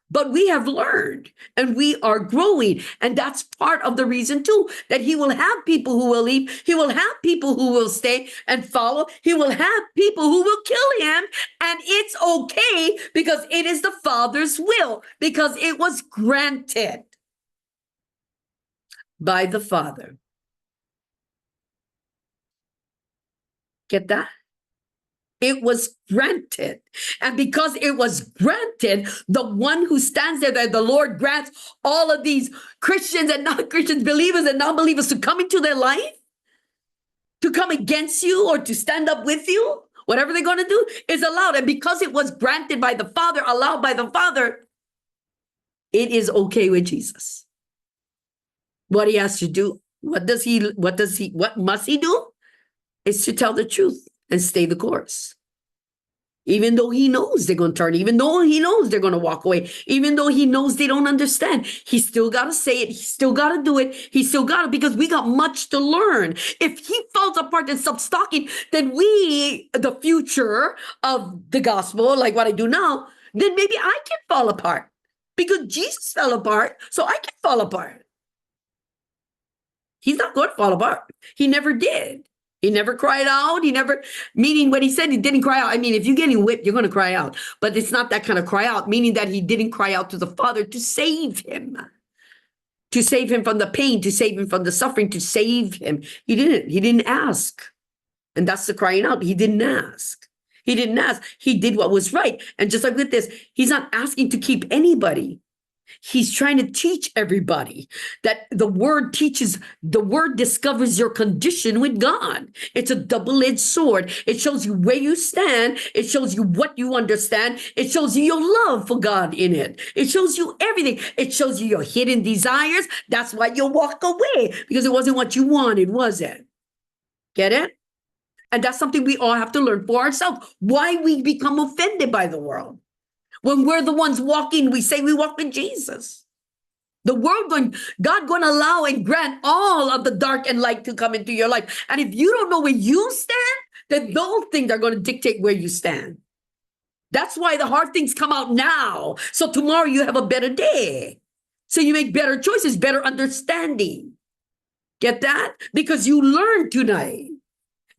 but we have learned and we are growing." And that's part of the reason too, that he will have people who will leave. He will have people who will stay and follow. He will have people who will kill him. And it's okay, because it is the Father's will, because it was granted by the Father. Get that? It was granted. And because it was granted, the one who stands there, that the Lord grants all of these Christians and non-Christians, believers and non-believers, to come into their life, to come against you or to stand up with you, whatever they're going to do, is allowed. And because it was granted by the Father, allowed by the Father, It is okay with Jesus. What he has to do, what must he do? Is to tell the truth and stay the course. Even though he knows they're going to turn, even though he knows they're going to walk away, even though he knows they don't understand, he still got to say it. He still got to do it. He still got to, because we got much to learn. If he falls apart and stops talking, then we, the future of the gospel, like what I do now, then maybe I can fall apart because Jesus fell apart. So I can fall apart. He's not going to fall apart. He never did. He never cried out. He never, meaning when he said he didn't cry out, I mean, if you're getting whipped, you're going to cry out. But it's not that kind of cry out, meaning that he didn't cry out to the Father to save him from the pain, to save him from the suffering, to save him. He didn't ask. And that's the crying out. He didn't ask. He didn't ask. He did what was right. And just like with this, he's not asking to keep anybody. He's trying to teach everybody that the word discovers your condition with God. It's a double-edged sword. It shows you where you stand. It shows you what you understand. It shows you your love for God in it. It shows you everything. It shows you your hidden desires. That's why you walk away, because it wasn't what you wanted, was it? Get it? And that's something we all have to learn for ourselves. Why we become offended by the world. When we're the ones walking, we say we walk with Jesus. The world God going to allow and grant all of the dark and light to come into your life. And if you don't know where you stand, then those things are going to dictate where you stand. That's why the hard things come out now. So tomorrow you have a better day. So you make better choices, better understanding. Get that? Because you learned tonight.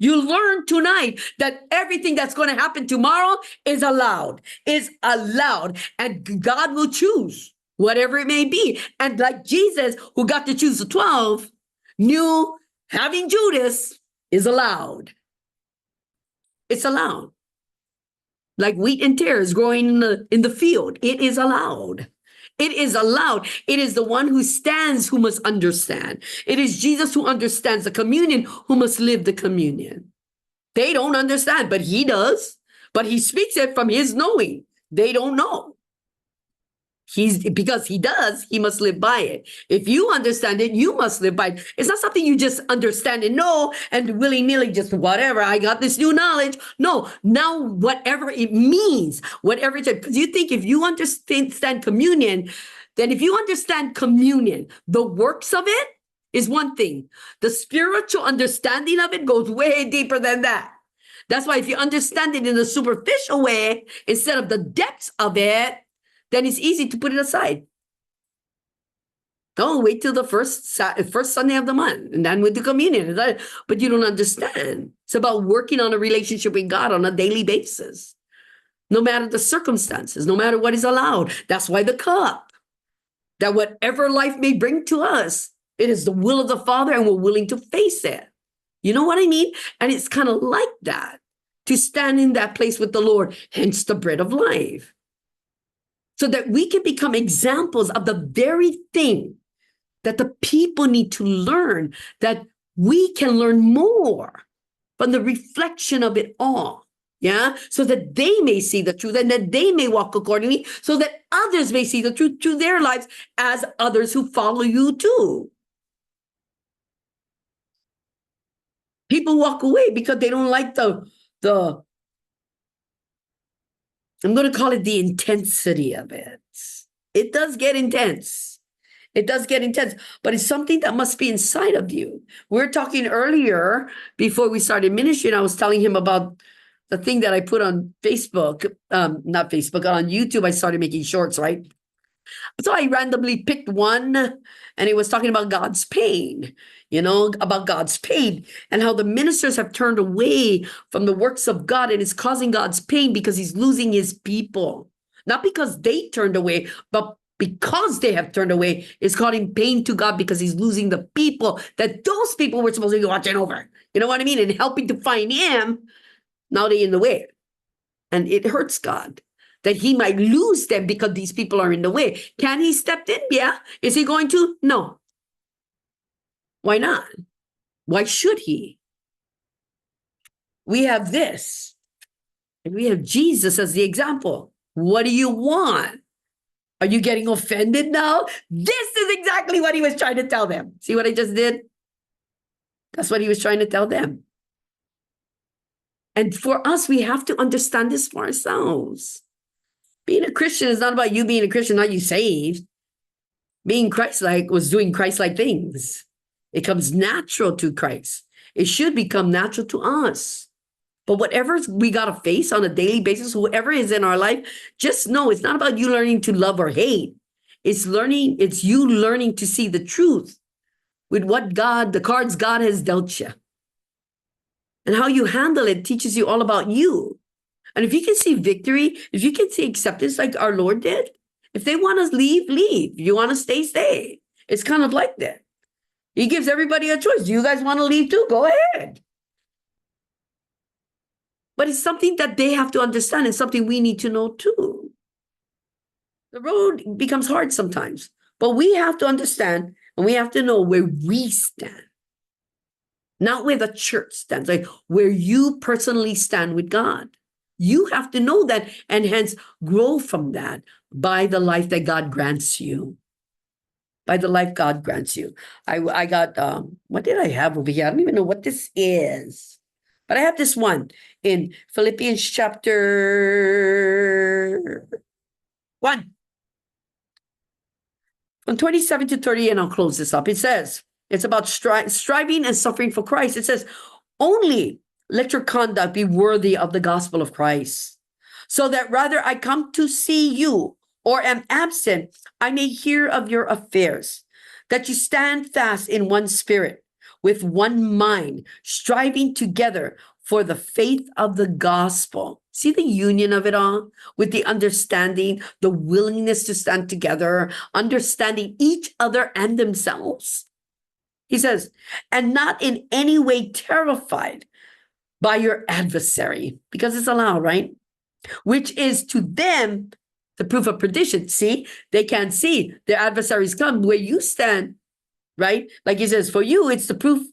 You learned tonight that everything that's going to happen tomorrow is allowed, and God will choose whatever it may be. And like Jesus, who got to choose the 12, knew having Judas is allowed. It's allowed. Like wheat and tares growing in the field, it is allowed. It is allowed. It is the one who stands who must understand. It is Jesus who understands the communion who must live the communion. They don't understand, but he does. But he speaks it from his knowing. They don't know. Because he does, he must live by it. If you understand it, you must live by it. It's not something you just understand and know and willy-nilly just whatever, I got this new knowledge. No, now whatever it means, whatever it's, because you think if you understand communion, then if you understand communion, the works of it is one thing. The spiritual understanding of it goes way deeper than that. That's why if you understand it in a superficial way, instead of the depths of it, then it's easy to put it aside. Don't wait till the first Sunday of the month and then with the communion. But you don't understand. It's about working on a relationship with God on a daily basis. No matter the circumstances, no matter what is allowed. That's why the cup, that whatever life may bring to us, it is the will of the Father and we're willing to face it. You know what I mean? And it's kind of like that, to stand in that place with the Lord, hence the bread of life. So that we can become examples of the very thing that the people need to learn, that we can learn more from the reflection of it all. Yeah, so that they may see the truth and that they may walk accordingly, so that others may see the truth through their lives as others who follow you too. People walk away because they don't like the I'm going to call it the intensity of it. It does get intense. It does get intense, but it's something that must be inside of you. We were talking earlier before we started ministry, and I was telling him about the thing that I put on Facebook, not Facebook, on YouTube. I started making shorts, right? So I randomly picked one, and it was talking about God's pain, about God's pain and how the ministers have turned away from the works of God, and it's causing God's pain because he's losing his people. Not because they turned away, but because they have turned away, it's causing pain to God because he's losing the people that those people were supposed to be watching over. You know what I mean? And helping to find him. Now they're in the way. And it hurts God that he might lose them because these people are in the way. Can he step in? Yeah. Is he going to? No. Why not? Why should he? We have this. And we have Jesus as the example. What do you want? Are you getting offended now? This is exactly what he was trying to tell them. See what I just did? That's what he was trying to tell them. And for us, we have to understand this for ourselves. Being a Christian is not about you being a Christian, not you saved. Being Christ-like was doing Christ-like things. It comes natural to Christ. It should become natural to us. But whatever we got to face on a daily basis, whoever is in our life, just know it's not about you learning to love or hate. It's you learning to see the truth with what the cards God has dealt you. And how you handle it teaches you all about you. And if you can see victory, if you can see acceptance like our Lord did, if they want to leave, leave. If you want to stay, stay. It's kind of like that. He gives everybody a choice. Do you guys want to leave too? Go ahead. But it's something that they have to understand and something we need to know too. The road becomes hard sometimes, but we have to understand and we have to know where we stand. Not where the church stands, like where you personally stand with God. You have to know that and hence grow from that by the life that God grants you. By the life God grants you. I got, what did I have over here? I don't even know what this is. But I have this one in Philippians chapter 1. From 27 to 30, and I'll close this up. It says, it's about striving and suffering for Christ. It says, only let your conduct be worthy of the gospel of Christ, so that rather I come to see you or am absent, I may hear of your affairs, that you stand fast in one spirit, with one mind, striving together for the faith of the gospel. See the union of it all with the understanding, the willingness to stand together, understanding each other and themselves. He says, and not in any way terrified by your adversary, because it's allowed, right? Which is to them the proof of perdition. See, they can't see their adversaries come where you stand, right? Like he says, for you, it's the proof,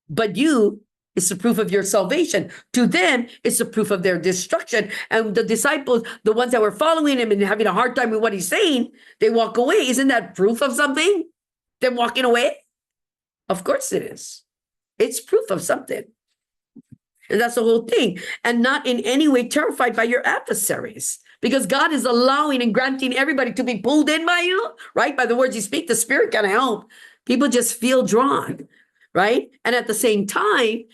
but you, it's the proof of your salvation. To them, it's the proof of their destruction. And the disciples, the ones that were following him and having a hard time with what he's saying, they walk away. Isn't that proof of something? Them walking away? Of course it is. It's proof of something. And that's the whole thing. And not in any way terrified by your adversaries. Because God is allowing and granting everybody to be pulled in by you, right? By the words you speak, the Spirit can help. People just feel drawn, right? And at the same time,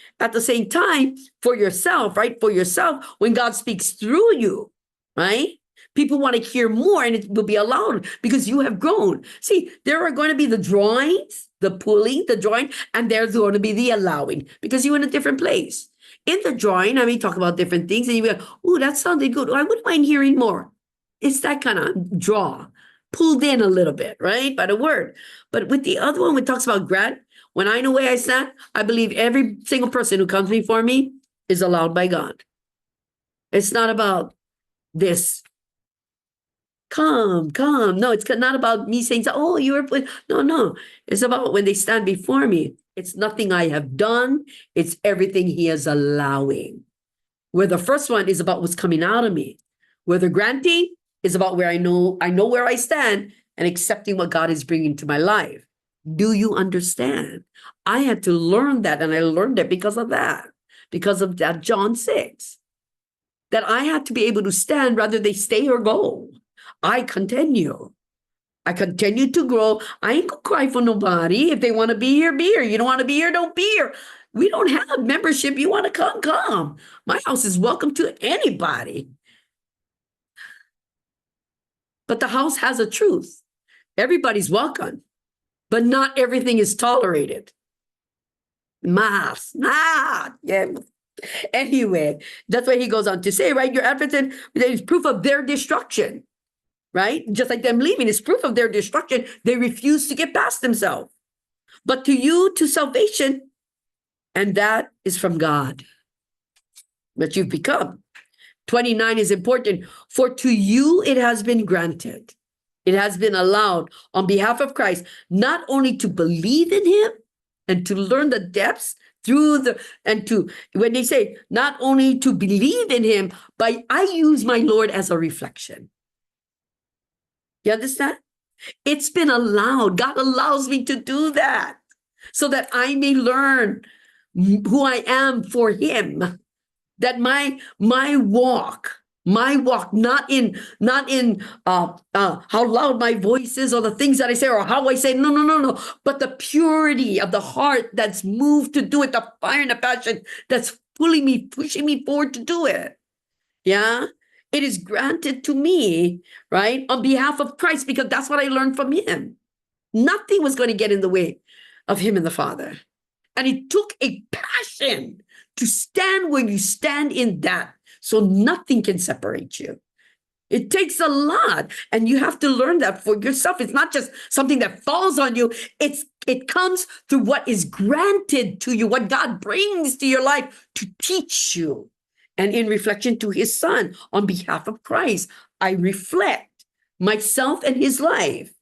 for yourself, right? For yourself, when God speaks through you, right? People want to hear more and it will be allowed because you have grown. See, there are going to be the drawings, the pulling, the drawing, and there's going to be the allowing because you're in a different place. In the drawing, I may talk about different things and you go, oh, that sounded good. I wouldn't mind hearing more. It's that kind of draw, pulled in a little bit, right? By the word. But with the other one, when it talks about grant, when I know where I stand, I believe every single person who comes before me is allowed by God. It's not about this. Come. No, it's not about me saying, oh, you were, no. It's about when they stand before me. It's nothing I have done. It's everything he is allowing. Where the first one is about what's coming out of me. Where the granting is about where I know where I stand and accepting what God is bringing to my life. Do you understand? I had to learn that, and I learned it because of that John 6. That I had to be able to stand rather they stay or go. I continue to grow. I ain't gonna cry for nobody. If they want to be here, be here. You don't want to be here, don't be here. We don't have membership. You want to come. My house is welcome to anybody. But the house has a truth. Everybody's welcome, but not everything is tolerated. Yeah. Anyway, that's what he goes on to say, right? Your advocate is proof of their destruction. Right? Just like them leaving is proof of their destruction. They refuse to get past themselves. But to you, to salvation, and that is from God. That you've become. 29 is important. For to you it has been granted. It has been allowed on behalf of Christ, not only to believe in him and to learn the depths when they say not only to believe in him, but I use my Lord as a reflection. You understand? It's been allowed. God allows me to do that so that I may learn who I am for him. That my walk, not in how loud my voice is or the things that I say or how I say, no, but the purity of the heart that's moved to do it, the fire and the passion that's pushing me forward to do it. Yeah. It is granted to me, right, on behalf of Christ, because that's what I learned from him. Nothing was going to get in the way of him and the Father. And it took a passion to stand where you stand in that, so nothing can separate you. It takes a lot, and you have to learn that for yourself. It's not just something that falls on you. It comes through what is granted to you, what God brings to your life to teach you. And in reflection to his Son, on behalf of Christ, I reflect myself and his life,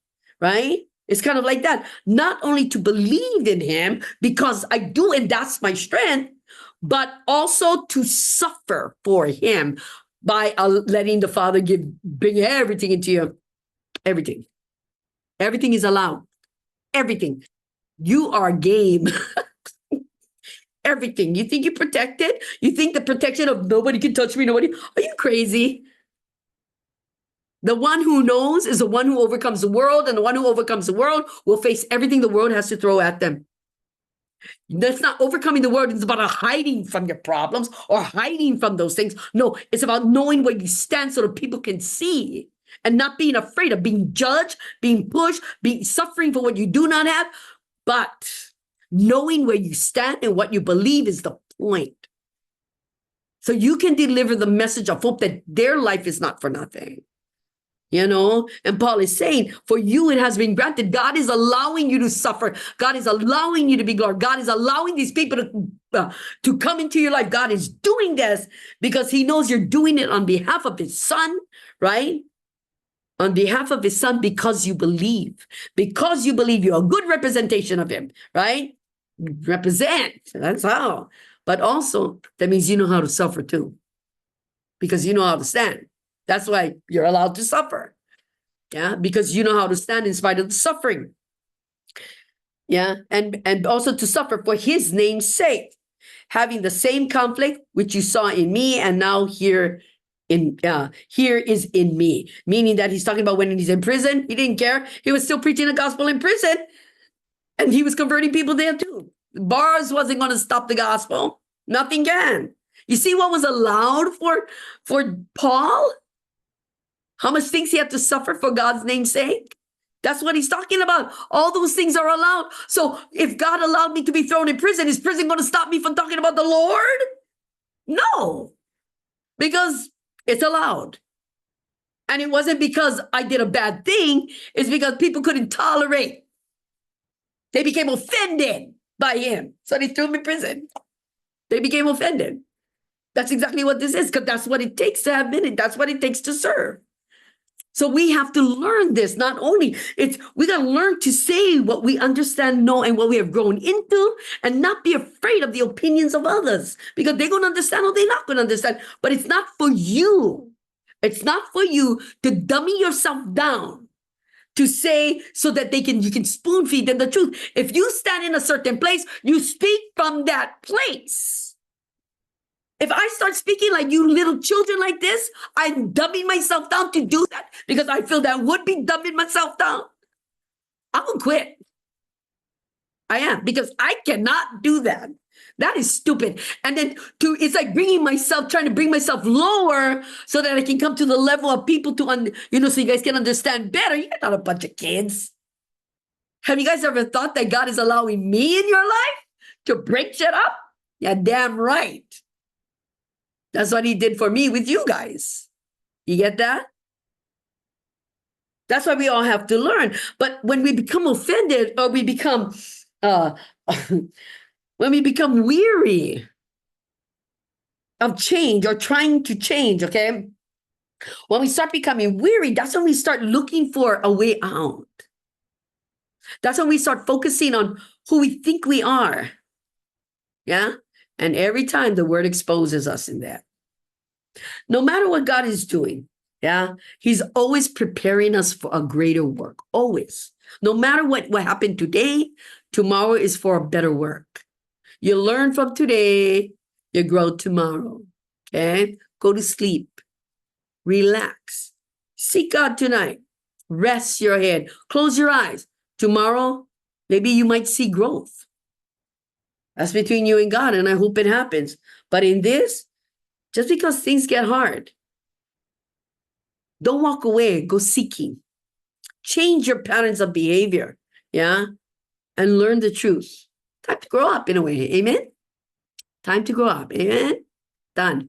right? It's kind of like that. Not only to believe in him, because I do, and that's my strength, but also to suffer for him by letting the Father bring everything into you. Everything. Everything is allowed. Everything. You are game. Everything. You think you're protected? You think the protection of nobody can touch me? Nobody? Are you crazy? The one who knows is the one who overcomes the world, and the one who overcomes the world will face everything the world has to throw at them. That's not overcoming the world. It's about hiding from your problems or hiding from those things. No, it's about knowing where you stand so that people can see and not being afraid of being judged, being pushed, suffering for what you do not have. But knowing where you stand and what you believe is the point. So you can deliver the message of hope that their life is not for nothing. You know, and Paul is saying, for you it has been granted. God is allowing you to suffer. God is allowing you to be glorified. God is allowing these people to come into your life. God is doing this because he knows you're doing it on behalf of his Son, right? On behalf of his Son, because you believe. Because you believe you're a good representation of him, right? Represent. That's how. But also, that means you know how to suffer too. Because you know how to stand. That's why you're allowed to suffer. Yeah, because you know how to stand in spite of the suffering. Yeah, and also to suffer for his name's sake, having the same conflict which you saw in me, and now here is in me. Meaning that he's talking about when he's in prison, he didn't care. He was still preaching the gospel in prison, and he was converting people there too. Bars wasn't going to stop the gospel. Nothing can. You see what was allowed for Paul? How much things he had to suffer for God's name's sake? That's what he's talking about. All those things are allowed. So if God allowed me to be thrown in prison, is prison going to stop me from talking about the Lord? No, because it's allowed. And it wasn't because I did a bad thing. It's because people couldn't tolerate. They became offended by him. So they threw him in prison. They became offended. That's exactly what this is, because that's what it takes to have been. That's what it takes to serve. So we have to learn this. Not only we got to learn to say what we understand, know, and what we have grown into, and not be afraid of the opinions of others, because they're going to understand or they're not going to understand. But it's not for you. It's not for you to dummy yourself down to say so that you can spoon feed them the truth. If you stand in a certain place, you speak from that place. If I start speaking like you little children like this, I'm dumbing myself down to do that because I feel that would be dumbing myself down. I will quit. I am, because I cannot do that. That is stupid. And then it's like trying to bring myself lower so that I can come to the level of people so you guys can understand better. You're not a bunch of kids. Have you guys ever thought that God is allowing me in your life to break shit up? Yeah, damn right. That's what he did for me with you guys. You get that? That's why we all have to learn. But when we become offended, or we become when we become weary of change or trying to change, okay? When we start becoming weary, that's when we start looking for a way out. That's when we start focusing on who we think we are. Yeah? And every time the word exposes us in that. No matter what God is doing, Yeah. He's always preparing us for a greater work. Always. No matter what happened today, tomorrow is for a better work. You learn from today, you grow tomorrow. Okay? Go to sleep. Relax. Seek God tonight. Rest your head. Close your eyes. Tomorrow, maybe you might see growth. That's between you and God, and I hope it happens. But in this, just because things get hard, don't walk away. Go seeking. Change your patterns of behavior. Yeah. And learn the truth. Time to grow up in a way. Amen. Time to grow up. Amen. Done.